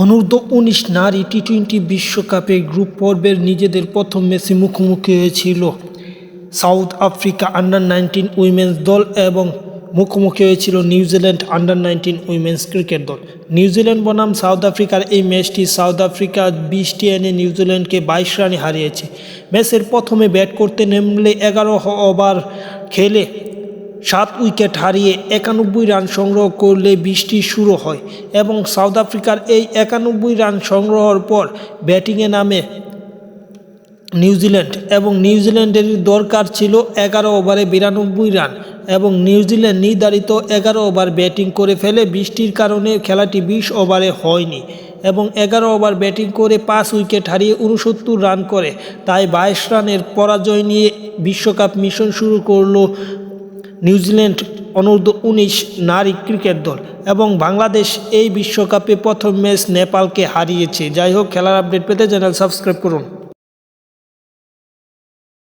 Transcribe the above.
অনূর্ধ্ব-19 নারী টি-20 বিশ্বকাপের গ্রুপ পর্বের নিজেদের প্রথম ম্যাচে মুখোমুখি হয়েছিল সাউথ আফ্রিকা আন্ডার-19 উইমেন্স দল এবং মুখোমুখি হয়েছিল নিউজিল্যান্ড আন্ডার-19 উইমেন্স ক্রিকেট দল। নিউজিল্যান্ড বনাম সাউথ আফ্রিকার এই ম্যাচটি সাউথ আফ্রিকা 20টি এনে নিউজিল্যান্ডকে 22 রানে হারিয়েছে। ম্যাচের প্রথমে ব্যাট করতে নেমলে 11 ওভার খেলে 7 উইকেট হারিয়ে 91 রান সংগ্রহ করলে বৃষ্টি শুরু হয় এবং সাউথ আফ্রিকার এই 91 রান সংগ্রহের পর ব্যাটিংয়ে নামে নিউজিল্যান্ড এবং নিউজিল্যান্ডের দরকার ছিল 11 ওভারে 92 রান এবং নিউজিল্যান্ড নির্ধারিত 11 ওভার ব্যাটিং করে ফেলে। বৃষ্টির কারণে খেলাটি 20 ওভারে হয়নি এবং 11 ওভার ব্যাটিং করে 5 উইকেট হারিয়ে 69 রান করে, তাই 22 রানের পরাজয় নিয়ে বিশ্বকাপ মিশন শুরু করলো নিউজিল্যান্ড অনূর্ধ্ব-19 নারী ক্রিকেট দল এবং বাংলাদেশ এই বিশ্বকাপে প্রথম ম্যাচ নেপালকে হারিয়েছে। যাই হোক, খেলার আপডেট পেতে চ্যানেল সাবস্ক্রাইব করুন।